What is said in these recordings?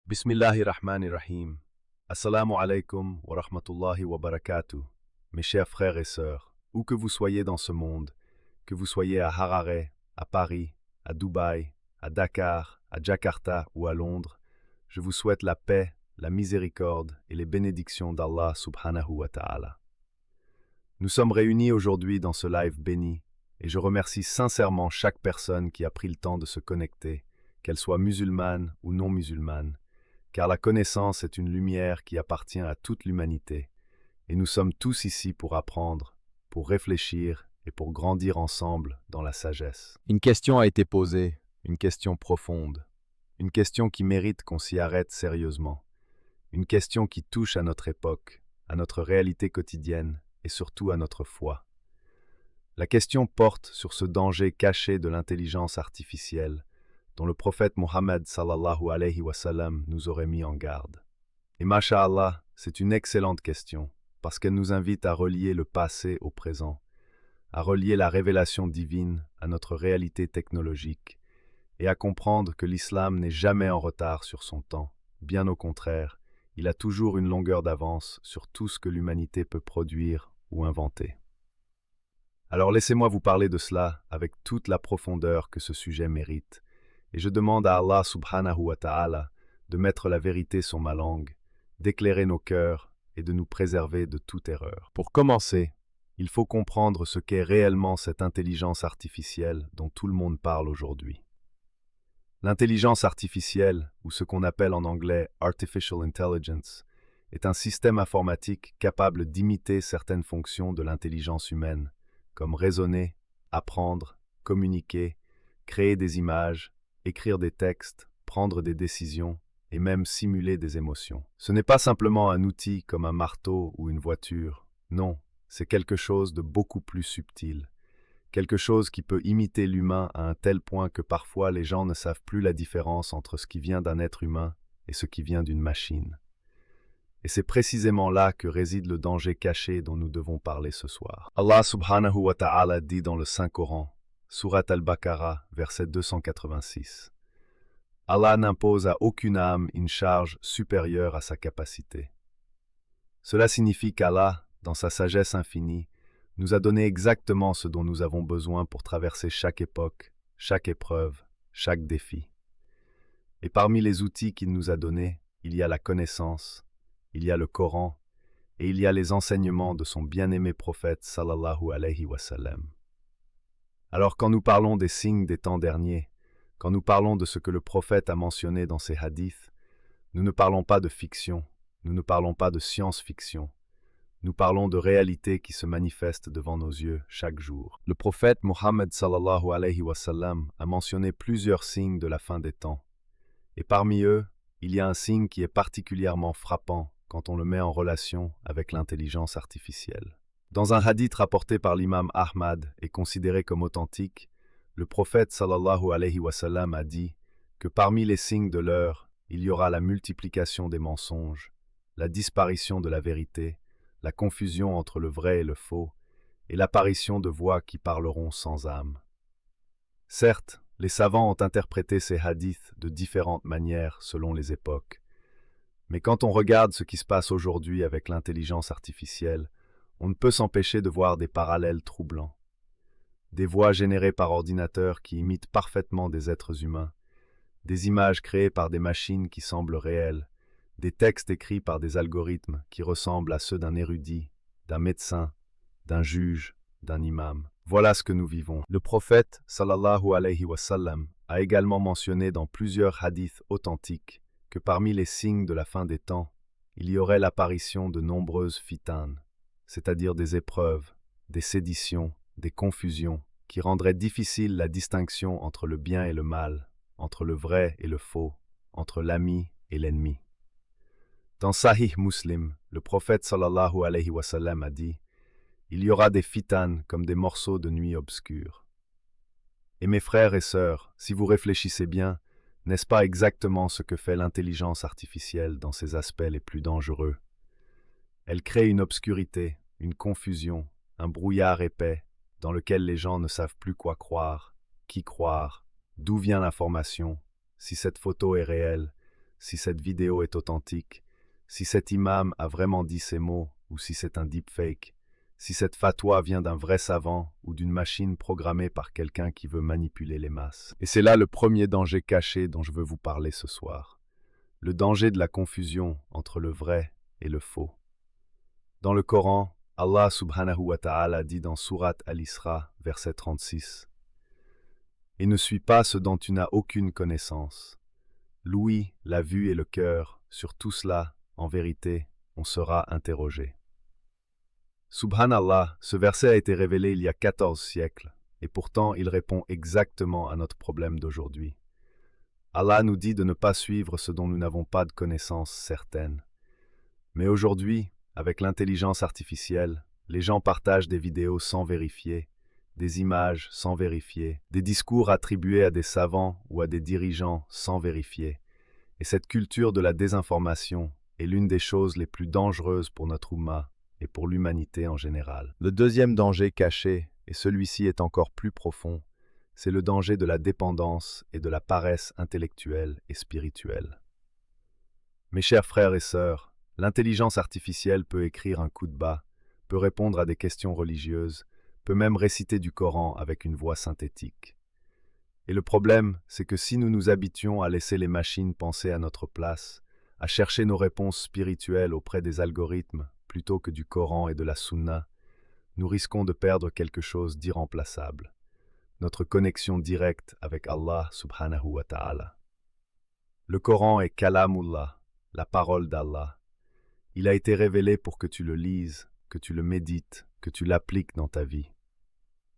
Bismillahirrahmanirrahim. Assalamu alaikum wa rahmatullahi wa barakatuh. Mes chers frères et sœurs, où que vous soyez dans ce monde, que vous soyez à Harare, à Paris, à Dubaï, à Dakar, à Jakarta ou à Londres, je vous souhaite la paix, la miséricorde et les bénédictions d'Allah subhanahu wa ta'ala. Nous sommes réunis aujourd'hui dans ce live béni et je remercie sincèrement chaque personne qui a pris le temps de se connecter, qu'elle soit musulmane ou non musulmane, car la connaissance est une lumière qui appartient à toute l'humanité, et nous sommes tous ici pour apprendre, pour réfléchir et pour grandir ensemble dans la sagesse. Une question a été posée, une question profonde, une question qui mérite qu'on s'y arrête sérieusement, une question qui touche à notre époque, à notre réalité quotidienne et surtout à notre foi. La question porte sur ce danger caché de l'intelligence artificielle, dont le prophète Mohammed sallallahu alayhi wa sallam nous aurait mis en garde. Et masha'Allah, c'est une excellente question, parce qu'elle nous invite à relier le passé au présent, à relier la révélation divine à notre réalité technologique, et à comprendre que l'islam n'est jamais en retard sur son temps. Bien au contraire, il a toujours une longueur d'avance sur tout ce que l'humanité peut produire ou inventer. Alors laissez-moi vous parler de cela avec toute la profondeur que ce sujet mérite, et je demande à Allah subhanahu wa ta'ala de mettre la vérité sur ma langue, d'éclairer nos cœurs et de nous préserver de toute erreur. Pour commencer, il faut comprendre ce qu'est réellement cette intelligence artificielle dont tout le monde parle aujourd'hui. L'intelligence artificielle, ou ce qu'on appelle en anglais Artificial Intelligence, est un système informatique capable d'imiter certaines fonctions de l'intelligence humaine, comme raisonner, apprendre, communiquer, créer des images, écrire des textes, prendre des décisions et même simuler des émotions. Ce n'est pas simplement un outil comme un marteau ou une voiture. Non, c'est quelque chose de beaucoup plus subtil. Quelque chose qui peut imiter l'humain à un tel point que parfois les gens ne savent plus la différence entre ce qui vient d'un être humain et ce qui vient d'une machine. Et c'est précisément là que réside le danger caché dont nous devons parler ce soir. Allah subhanahu wa ta'ala dit dans le Saint-Coran, Sourate Al-Baqarah, verset 286. Allah n'impose à aucune âme une charge supérieure à sa capacité. Cela signifie qu'Allah, dans sa sagesse infinie, nous a donné exactement ce dont nous avons besoin pour traverser chaque époque, chaque épreuve, chaque défi. Et parmi les outils qu'il nous a donnés, il y a la connaissance, il y a le Coran, et il y a les enseignements de son bien-aimé prophète sallallahu alayhi wa sallam. Alors quand nous parlons des signes des temps derniers, quand nous parlons de ce que le prophète a mentionné dans ses hadiths, nous ne parlons pas de fiction, nous ne parlons pas de science-fiction, nous parlons de réalités qui se manifestent devant nos yeux chaque jour. Le prophète Mohammed sallallahu alayhi wa sallam a mentionné plusieurs signes de la fin des temps, et parmi eux, il y a un signe qui est particulièrement frappant quand on le met en relation avec l'intelligence artificielle. Dans un hadith rapporté par l'imam Ahmad et considéré comme authentique, le prophète sallallahu alayhi wa sallam a dit que parmi les signes de l'heure, il y aura la multiplication des mensonges, la disparition de la vérité, la confusion entre le vrai et le faux, et l'apparition de voix qui parleront sans âme. Certes, les savants ont interprété ces hadiths de différentes manières selon les époques, mais quand on regarde ce qui se passe aujourd'hui avec l'intelligence artificielle, on ne peut s'empêcher de voir des parallèles troublants. Des voix générées par ordinateur qui imitent parfaitement des êtres humains, des images créées par des machines qui semblent réelles, des textes écrits par des algorithmes qui ressemblent à ceux d'un érudit, d'un médecin, d'un juge, d'un imam. Voilà ce que nous vivons. Le prophète, sallallahu alayhi wa sallam, a également mentionné dans plusieurs hadiths authentiques que parmi les signes de la fin des temps, il y aurait l'apparition de nombreuses fitanes, c'est-à-dire des épreuves, des séditions, des confusions, qui rendraient difficile la distinction entre le bien et le mal, entre le vrai et le faux, entre l'ami et l'ennemi. Dans Sahih Muslim, le prophète sallallahu alayhi wa sallam a dit « Il y aura des fitanes comme des morceaux de nuit obscurs. » Et mes frères et sœurs, si vous réfléchissez bien, n'est-ce pas exactement ce que fait l'intelligence artificielle dans ses aspects les plus dangereux? Elle crée une obscurité, une confusion, un brouillard épais, dans lequel les gens ne savent plus quoi croire, qui croire, d'où vient l'information, si cette photo est réelle, si cette vidéo est authentique, si cet imam a vraiment dit ces mots ou si c'est un deepfake, si cette fatwa vient d'un vrai savant ou d'une machine programmée par quelqu'un qui veut manipuler les masses. Et c'est là le premier danger caché dont je veux vous parler ce soir. Le danger de la confusion entre le vrai et le faux. Dans le Coran, Allah subhanahu wa ta'ala dit dans Sourate Al-Isra, verset 36, « Et ne suis pas ce dont tu n'as aucune connaissance. L'ouïe, la vue et le cœur, sur tout cela, en vérité, on sera interrogé. » Subhanallah, ce verset a été révélé il y a 14 siècles, et pourtant il répond exactement à notre problème d'aujourd'hui. Allah nous dit de ne pas suivre ce dont nous n'avons pas de connaissance certaine. Mais aujourd'hui, avec l'intelligence artificielle, les gens partagent des vidéos sans vérifier, des images sans vérifier, des discours attribués à des savants ou à des dirigeants sans vérifier. Et cette culture de la désinformation est l'une des choses les plus dangereuses pour notre Ummah et pour l'humanité en général. Le deuxième danger caché, et celui-ci est encore plus profond, c'est le danger de la dépendance et de la paresse intellectuelle et spirituelle. Mes chers frères et sœurs, l'intelligence artificielle peut écrire un coup de bas, peut répondre à des questions religieuses, peut même réciter du Coran avec une voix synthétique. Et le problème, c'est que si nous nous habituons à laisser les machines penser à notre place, à chercher nos réponses spirituelles auprès des algorithmes plutôt que du Coran et de la Sunna, nous risquons de perdre quelque chose d'irremplaçable, notre connexion directe avec Allah subhanahu wa ta'ala. Le Coran est Kalamullah, la parole d'Allah. Il a été révélé pour que tu le lises, que tu le médites, que tu l'appliques dans ta vie.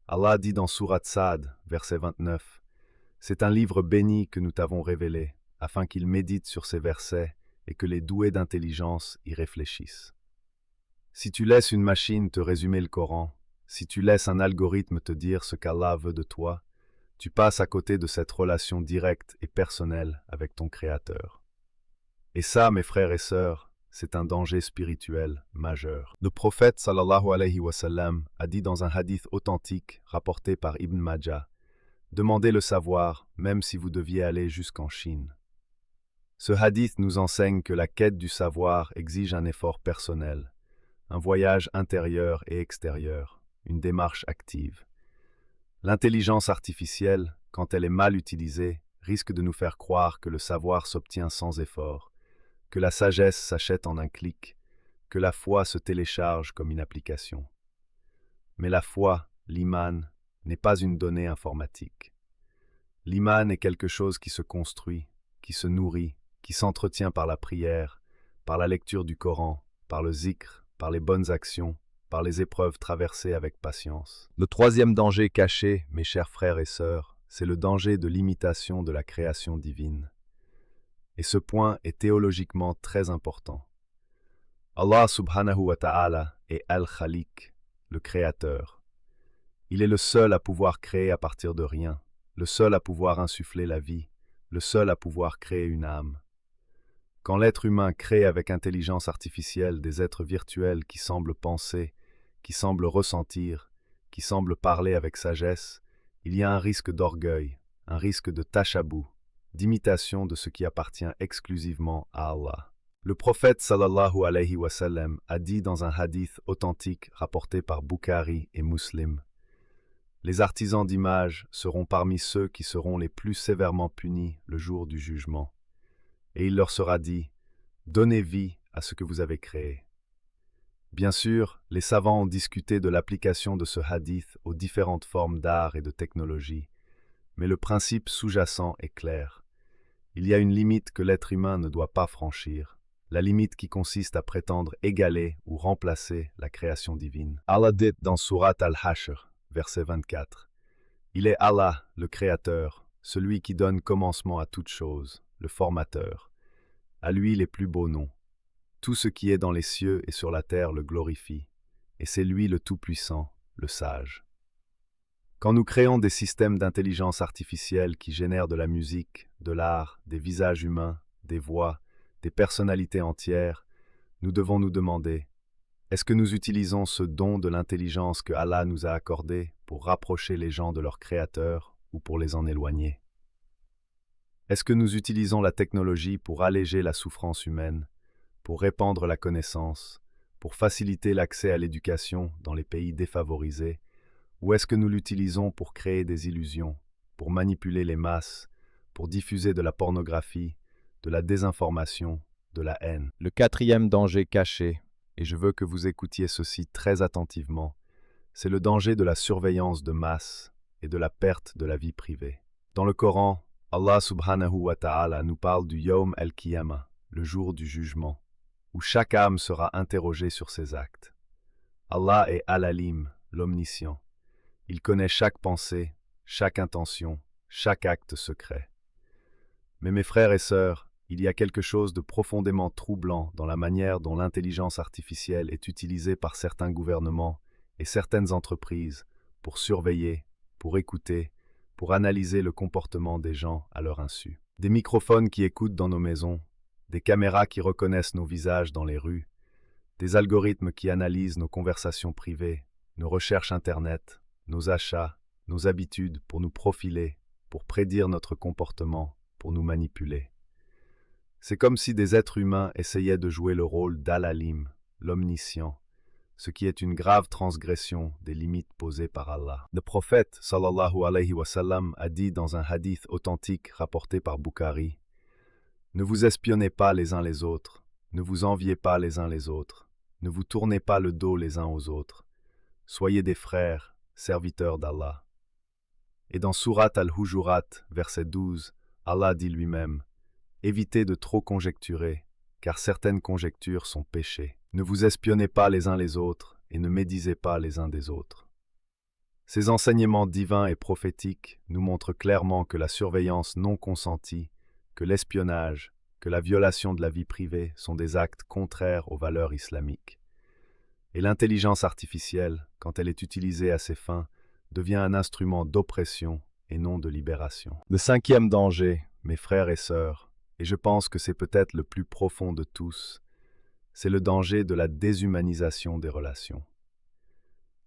Allah dit dans Sourate Sa'd, verset 29, « C'est un livre béni que nous t'avons révélé, afin qu'il médite sur ces versets et que les doués d'intelligence y réfléchissent. » Si tu laisses une machine te résumer le Coran, si tu laisses un algorithme te dire ce qu'Allah veut de toi, tu passes à côté de cette relation directe et personnelle avec ton Créateur. Et ça, mes frères et sœurs, c'est un danger spirituel majeur. Le prophète sallallahu alayhi wa sallam a dit dans un hadith authentique rapporté par Ibn Majah, « Demandez le savoir, même si vous deviez aller jusqu'en Chine. » Ce hadith nous enseigne que la quête du savoir exige un effort personnel, un voyage intérieur et extérieur, une démarche active. L'intelligence artificielle, quand elle est mal utilisée, risque de nous faire croire que le savoir s'obtient sans effort, que la sagesse s'achète en un clic, que la foi se télécharge comme une application. Mais la foi, l'iman, n'est pas une donnée informatique. L'iman est quelque chose qui se construit, qui se nourrit, qui s'entretient par la prière, par la lecture du Coran, par le zikr, par les bonnes actions, par les épreuves traversées avec patience. Le troisième danger caché, mes chers frères et sœurs, c'est le danger de l'imitation de la création divine. Et ce point est théologiquement très important. Allah subhanahu wa ta'ala est Al-Khaliq, le Créateur. Il est le seul à pouvoir créer à partir de rien, le seul à pouvoir insuffler la vie, le seul à pouvoir créer une âme. Quand l'être humain crée avec intelligence artificielle des êtres virtuels qui semblent penser, qui semblent ressentir, qui semblent parler avec sagesse, il y a un risque d'orgueil, un risque de tashabou, d'imitation de ce qui appartient exclusivement à Allah. Le prophète sallallahu alayhi wa sallam a dit dans un hadith authentique rapporté par Bukhari et Muslim, « Les artisans d'images seront parmi ceux qui seront les plus sévèrement punis le jour du jugement. Et il leur sera dit, donnez vie à ce que vous avez créé. » Bien sûr, les savants ont discuté de l'application de ce hadith aux différentes formes d'art et de technologie, mais le principe sous-jacent est clair. Il y a une limite que l'être humain ne doit pas franchir, la limite qui consiste à prétendre égaler ou remplacer la création divine. Allah dit dans Sourate Al-Hashr, verset 24, « Il est Allah, le Créateur, celui qui donne commencement à toute chose, le Formateur. À lui les plus beaux noms. Tout ce qui est dans les cieux et sur la terre le glorifie, et c'est lui le Tout-Puissant, le Sage. » Quand nous créons des systèmes d'intelligence artificielle qui génèrent de la musique, de l'art, des visages humains, des voix, des personnalités entières, nous devons nous demander, est-ce que nous utilisons ce don de l'intelligence que Allah nous a accordé pour rapprocher les gens de leur Créateur ou pour les en éloigner? Est-ce que nous utilisons la technologie pour alléger la souffrance humaine, pour répandre la connaissance, pour faciliter l'accès à l'éducation dans les pays défavorisés, ou est-ce que nous l'utilisons pour créer des illusions, pour manipuler les masses, pour diffuser de la pornographie, de la désinformation, de la haine? Le quatrième danger caché, et je veux que vous écoutiez ceci très attentivement, c'est le danger de la surveillance de masse et de la perte de la vie privée. Dans le Coran, Allah subhanahu wa ta'ala nous parle du Yawm al-Qiyamah, le jour du jugement, où chaque âme sera interrogée sur ses actes. Allah est Al-Alim, l'omniscient. Il connaît chaque pensée, chaque intention, chaque acte secret. Mais mes frères et sœurs, il y a quelque chose de profondément troublant dans la manière dont l'intelligence artificielle est utilisée par certains gouvernements et certaines entreprises pour surveiller, pour écouter, pour analyser le comportement des gens à leur insu. Des microphones qui écoutent dans nos maisons, des caméras qui reconnaissent nos visages dans les rues, des algorithmes qui analysent nos conversations privées, nos recherches Internet, nos achats, nos habitudes pour nous profiler, pour prédire notre comportement, pour nous manipuler. C'est comme si des êtres humains essayaient de jouer le rôle d'Al-Alim, l'omniscient, ce qui est une grave transgression des limites posées par Allah. Le prophète, sallallahu alayhi wa sallam, a dit dans un hadith authentique rapporté par Bukhari, « Ne vous espionnez pas les uns les autres, ne vous enviez pas les uns les autres, ne vous tournez pas le dos les uns aux autres, soyez des frères, serviteurs d'Allah. » Et dans Surat al-Hujurat, verset 12, Allah dit lui-même, « Évitez de trop conjecturer, car certaines conjectures sont péchés. Ne vous espionnez pas les uns les autres et ne médisez pas les uns des autres. » Ces enseignements divins et prophétiques nous montrent clairement que la surveillance non consentie, que l'espionnage, que la violation de la vie privée sont des actes contraires aux valeurs islamiques. Et l'intelligence artificielle, quand elle est utilisée à ces fins, devient un instrument d'oppression et non de libération. Le cinquième danger, mes frères et sœurs, et je pense que c'est peut-être le plus profond de tous, c'est le danger de la déshumanisation des relations.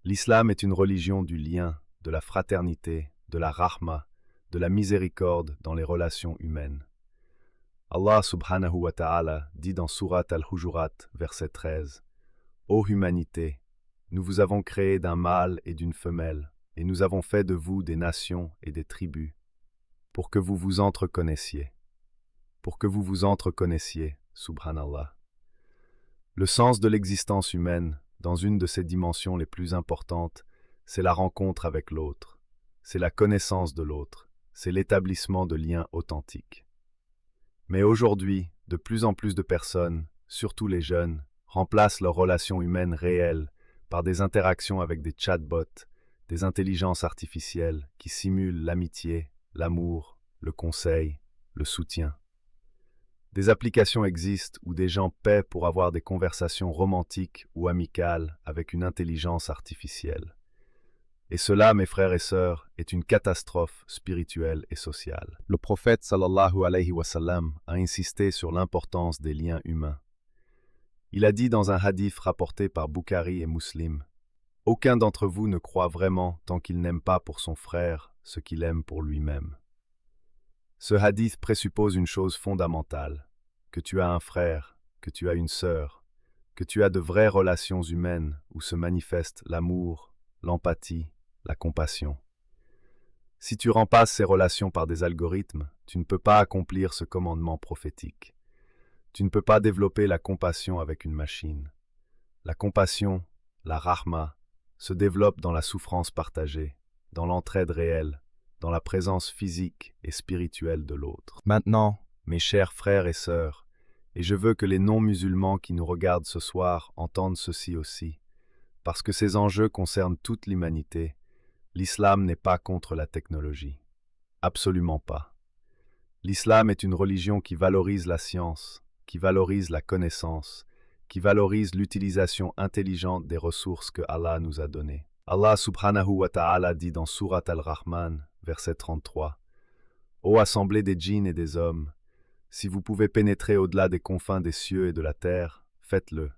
L'islam est une religion du lien, de la fraternité, de la rahma, de la miséricorde dans les relations humaines. Allah subhanahu wa ta'ala dit dans Surat al-Hujurat, verset 13, « Ô humanité, nous vous avons créé d'un mâle et d'une femelle, et nous avons fait de vous des nations et des tribus, pour que vous vous entreconnaissiez. » Pour que vous vous entreconnaissiez, subhanallah. Le sens de l'existence humaine, dans une de ses dimensions les plus importantes, c'est la rencontre avec l'autre, c'est la connaissance de l'autre, c'est l'établissement de liens authentiques. Mais aujourd'hui, de plus en plus de personnes, surtout les jeunes, remplacent leurs relations humaines réelles par des interactions avec des chatbots, des intelligences artificielles qui simulent l'amitié, l'amour, le conseil, le soutien. Des applications existent où des gens paient pour avoir des conversations romantiques ou amicales avec une intelligence artificielle. Et cela, mes frères et sœurs, est une catastrophe spirituelle et sociale. Le prophète sallallahu alayhi wa sallam a insisté sur l'importance des liens humains. Il a dit dans un hadith rapporté par Bukhari et Muslim, « Aucun d'entre vous ne croit vraiment tant qu'il n'aime pas pour son frère ce qu'il aime pour lui-même. » Ce hadith présuppose une chose fondamentale, que tu as un frère, que tu as une sœur, que tu as de vraies relations humaines où se manifestent l'amour, l'empathie, la compassion. Si tu remplaces ces relations par des algorithmes, tu ne peux pas accomplir ce commandement prophétique. Tu ne peux pas développer la compassion avec une machine. La compassion, la rahma, se développe dans la souffrance partagée, dans l'entraide réelle, dans la présence physique et spirituelle de l'autre. Maintenant, mes chers frères et sœurs, et je veux que les non-musulmans qui nous regardent ce soir entendent ceci aussi, parce que ces enjeux concernent toute l'humanité, l'islam n'est pas contre la technologie. Absolument pas. L'islam est une religion qui valorise la science, qui valorise la connaissance, qui valorise l'utilisation intelligente des ressources que Allah nous a données. Allah subhanahu wa ta'ala dit dans Surat al-Rahman, verset 33, « Ô assemblée des djinns et des hommes, si vous pouvez pénétrer au-delà des confins des cieux et de la terre, faites-le.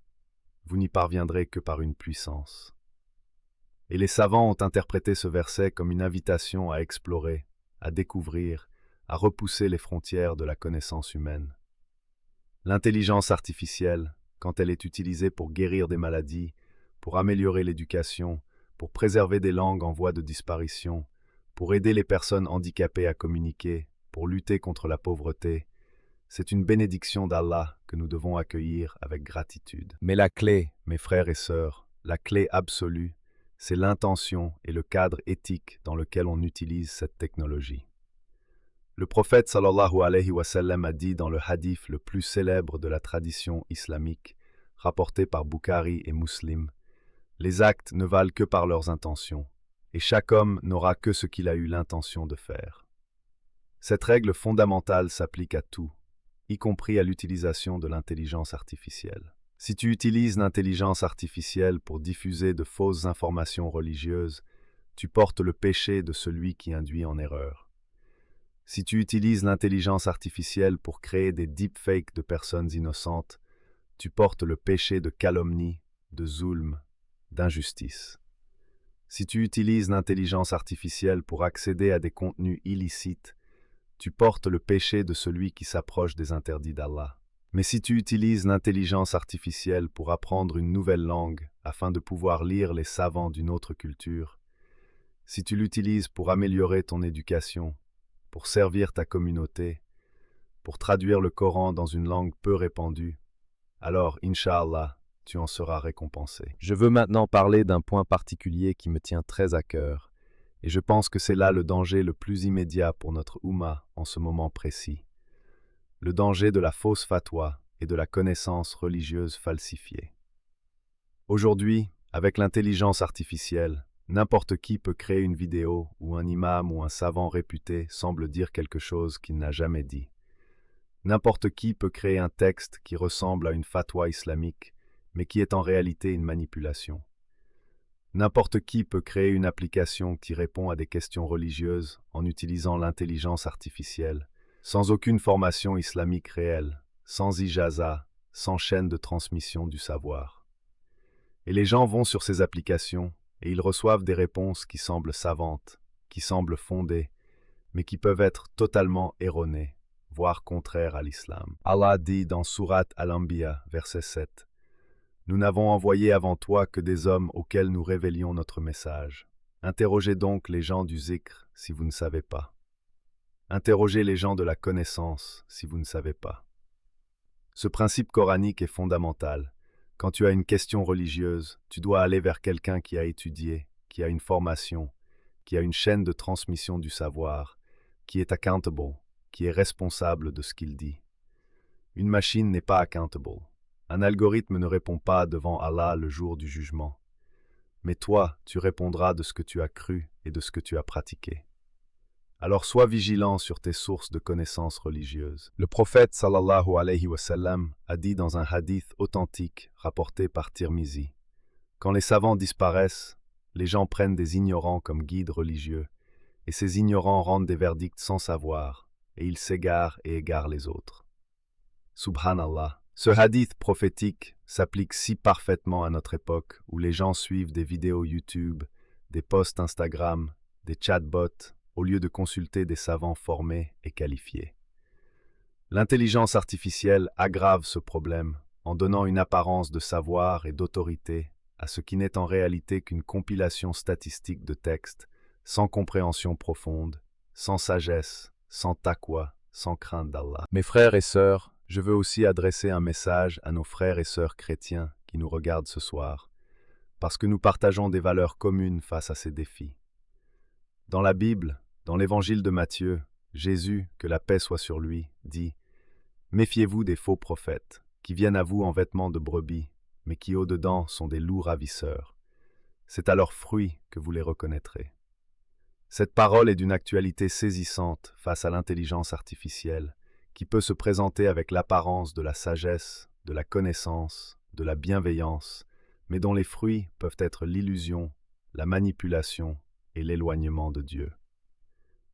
Vous n'y parviendrez que par une puissance. » Et les savants ont interprété ce verset comme une invitation à explorer, à découvrir, à repousser les frontières de la connaissance humaine. L'intelligence artificielle, quand elle est utilisée pour guérir des maladies, pour améliorer l'éducation, pour préserver des langues en voie de disparition, pour aider les personnes handicapées à communiquer, pour lutter contre la pauvreté, c'est une bénédiction d'Allah que nous devons accueillir avec gratitude. Mais la clé, mes frères et sœurs, la clé absolue, c'est l'intention et le cadre éthique dans lequel on utilise cette technologie. Le prophète sallallahu alayhi wa sallam a dit dans le hadith le plus célèbre de la tradition islamique, rapporté par Bukhari et Muslim, « Les actes ne valent que par leurs intentions, et chaque homme n'aura que ce qu'il a eu l'intention de faire. » Cette règle fondamentale s'applique à tout, y compris à l'utilisation de l'intelligence artificielle. Si tu utilises l'intelligence artificielle pour diffuser de fausses informations religieuses, tu portes le péché de celui qui induit en erreur. Si tu utilises l'intelligence artificielle pour créer des deepfakes de personnes innocentes, tu portes le péché de calomnie, de zulm, d'injustice. Si tu utilises l'intelligence artificielle pour accéder à des contenus illicites, tu portes le péché de celui qui s'approche des interdits d'Allah. Mais si tu utilises l'intelligence artificielle pour apprendre une nouvelle langue afin de pouvoir lire les savants d'une autre culture, si tu l'utilises pour améliorer ton éducation, pour servir ta communauté, pour traduire le Coran dans une langue peu répandue, alors, Inch'Allah, tu en seras récompensé. Je veux maintenant parler d'un point particulier qui me tient très à cœur, et je pense que c'est là le danger le plus immédiat pour notre Oumma en ce moment précis. Le danger de la fausse fatwa et de la connaissance religieuse falsifiée. Aujourd'hui, avec l'intelligence artificielle, n'importe qui peut créer une vidéo où un imam ou un savant réputé semble dire quelque chose qu'il n'a jamais dit. N'importe qui peut créer un texte qui ressemble à une fatwa islamique, mais qui est en réalité une manipulation. N'importe qui peut créer une application qui répond à des questions religieuses en utilisant l'intelligence artificielle, sans aucune formation islamique réelle, sans ijaza, sans chaîne de transmission du savoir. Et les gens vont sur ces applications et ils reçoivent des réponses qui semblent savantes, qui semblent fondées, mais qui peuvent être totalement erronées, voire contraires à l'islam. Allah dit dans Sourate Al-Anbiya, verset 7, « Nous n'avons envoyé avant toi que des hommes auxquels nous révélions notre message. Interrogez donc les gens du zikr si vous ne savez pas. Interrogez les gens de la connaissance si vous ne savez pas. » Ce principe coranique est fondamental. Quand tu as une question religieuse, tu dois aller vers quelqu'un qui a étudié, qui a une formation, qui a une chaîne de transmission du savoir, qui est accountable, qui est responsable de ce qu'il dit. Une machine n'est pas accountable. Un algorithme ne répond pas devant Allah le jour du jugement. Mais toi, tu répondras de ce que tu as cru et de ce que tu as pratiqué. Alors sois vigilant sur tes sources de connaissances religieuses. Le prophète sallallahu alayhi wa sallam a dit dans un hadith authentique rapporté par Tirmizi, « Quand les savants disparaissent, les gens prennent des ignorants comme guides religieux, et ces ignorants rendent des verdicts sans savoir, et ils s'égarent et égarent les autres. » Subhanallah. Ce hadith prophétique s'applique si parfaitement à notre époque où les gens suivent des vidéos YouTube, des posts Instagram, des chatbots, au lieu de consulter des savants formés et qualifiés. L'intelligence artificielle aggrave ce problème en donnant une apparence de savoir et d'autorité à ce qui n'est en réalité qu'une compilation statistique de textes, sans compréhension profonde, sans sagesse, sans taqwa, sans crainte d'Allah. Mes frères et sœurs, je veux aussi adresser un message à nos frères et sœurs chrétiens qui nous regardent ce soir, parce que nous partageons des valeurs communes face à ces défis. Dans la Bible, dans l'évangile de Matthieu, Jésus, que la paix soit sur lui, dit « Méfiez-vous des faux prophètes, qui viennent à vous en vêtements de brebis, mais qui au-dedans sont des loups ravisseurs. C'est à leurs fruits que vous les reconnaîtrez. » Cette parole est d'une actualité saisissante face à l'intelligence artificielle, qui peut se présenter avec l'apparence de la sagesse, de la connaissance, de la bienveillance, mais dont les fruits peuvent être l'illusion, la manipulation et l'éloignement de Dieu.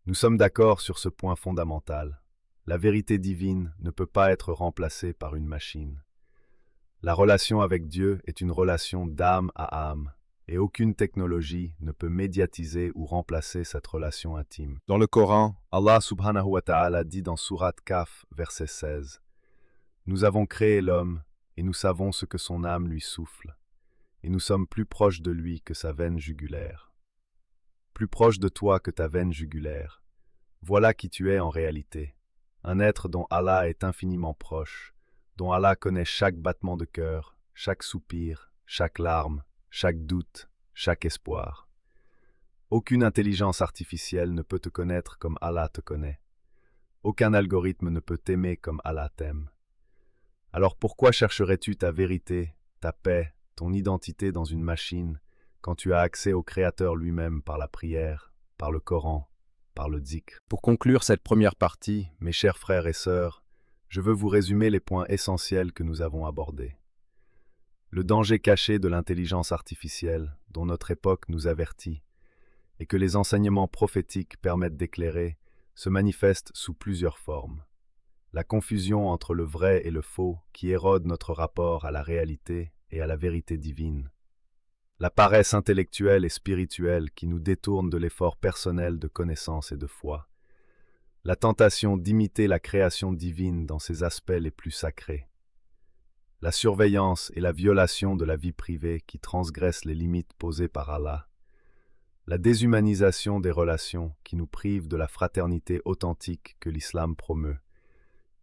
Nous sommes d'accord sur ce point fondamental. La vérité divine ne peut pas être remplacée par une machine. La relation avec Dieu est une relation d'âme à âme, et aucune technologie ne peut médiatiser ou remplacer cette relation intime. Dans le Coran, Allah subhanahu wa ta'ala dit dans Sourate Kaf, verset 16, « Nous avons créé l'homme, et nous savons ce que son âme lui souffle, et nous sommes plus proches de lui que sa veine jugulaire. Plus proche de toi que ta veine jugulaire. Voilà qui tu es en réalité, un être dont Allah est infiniment proche, dont Allah connaît chaque battement de cœur, chaque soupir, chaque larme, chaque doute, chaque espoir. Aucune intelligence artificielle ne peut te connaître comme Allah te connaît. Aucun algorithme ne peut t'aimer comme Allah t'aime. Alors pourquoi chercherais-tu ta vérité, ta paix, ton identité dans une machine, quand tu as accès au Créateur lui-même par la prière, par le Coran, par le dhikr? Pour conclure cette première partie, mes chers frères et sœurs, je veux vous résumer les points essentiels que nous avons abordés. Le danger caché de l'intelligence artificielle, dont notre époque nous avertit, et que les enseignements prophétiques permettent d'éclairer, se manifeste sous plusieurs formes. La confusion entre le vrai et le faux qui érode notre rapport à la réalité et à la vérité divine. La paresse intellectuelle et spirituelle qui nous détourne de l'effort personnel de connaissance et de foi. La tentation d'imiter la création divine dans ses aspects les plus sacrés. La surveillance et la violation de la vie privée qui transgressent les limites posées par Allah. La déshumanisation des relations qui nous prive de la fraternité authentique que l'islam promeut.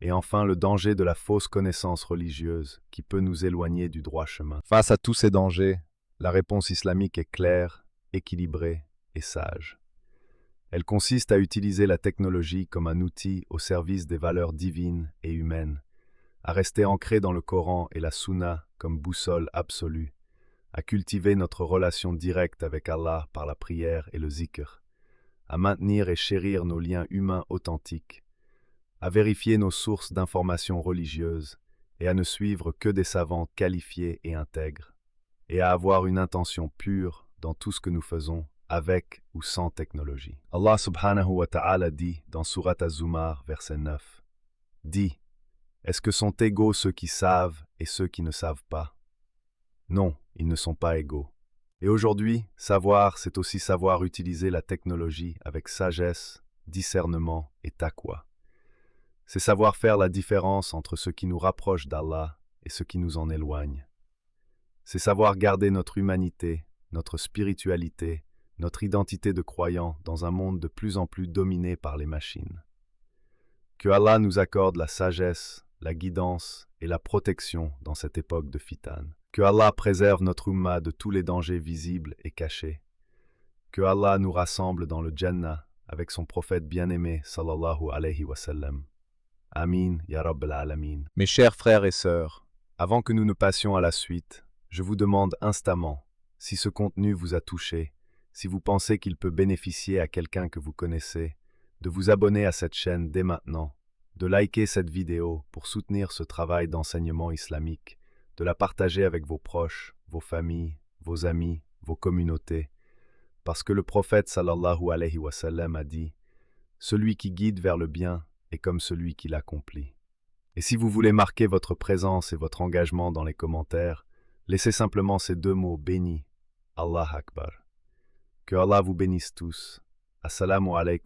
Et enfin le danger de la fausse connaissance religieuse qui peut nous éloigner du droit chemin. Face à tous ces dangers, la réponse islamique est claire, équilibrée et sage. Elle consiste à utiliser la technologie comme un outil au service des valeurs divines et humaines, à rester ancré dans le Coran et la Sunna comme boussole absolue, à cultiver notre relation directe avec Allah par la prière et le zikr, à maintenir et chérir nos liens humains authentiques, à vérifier nos sources d'informations religieuses et à ne suivre que des savants qualifiés et intègres, et à avoir une intention pure dans tout ce que nous faisons, avec ou sans technologie. Allah subhanahu wa ta'ala dit dans Surat Az-Zumar, verset 9, « Dis, est-ce que sont égaux ceux qui savent et ceux qui ne savent pas? Non, ils ne sont pas égaux. » Et aujourd'hui, savoir, c'est aussi savoir utiliser la technologie avec sagesse, discernement et taqwa. C'est savoir faire la différence entre ce qui nous rapproche d'Allah et ce qui nous en éloigne. C'est savoir garder notre humanité, notre spiritualité, notre identité de croyant dans un monde de plus en plus dominé par les machines. Que Allah nous accorde la sagesse, la guidance et la protection dans cette époque de fitane. Que Allah préserve notre Ummah de tous les dangers visibles et cachés. Que Allah nous rassemble dans le Jannah avec son prophète bien-aimé, sallallahu alayhi wa sallam. Amin, ya Rabbal Alamin. Mes chers frères et sœurs, avant que nous ne passions à la suite, je vous demande instamment, si ce contenu vous a touché, si vous pensez qu'il peut bénéficier à quelqu'un que vous connaissez, de vous abonner à cette chaîne dès maintenant, de liker cette vidéo pour soutenir ce travail d'enseignement islamique, de la partager avec vos proches, vos familles, vos amis, vos communautés, parce que le prophète sallallahu alayhi wa sallam a dit « Celui qui guide vers le bien est comme celui qui l'accomplit ». Et si vous voulez marquer votre présence et votre engagement dans les commentaires, laissez simplement ces deux mots bénis, Allah Akbar. Que Allah vous bénisse tous. Assalamu alaikum.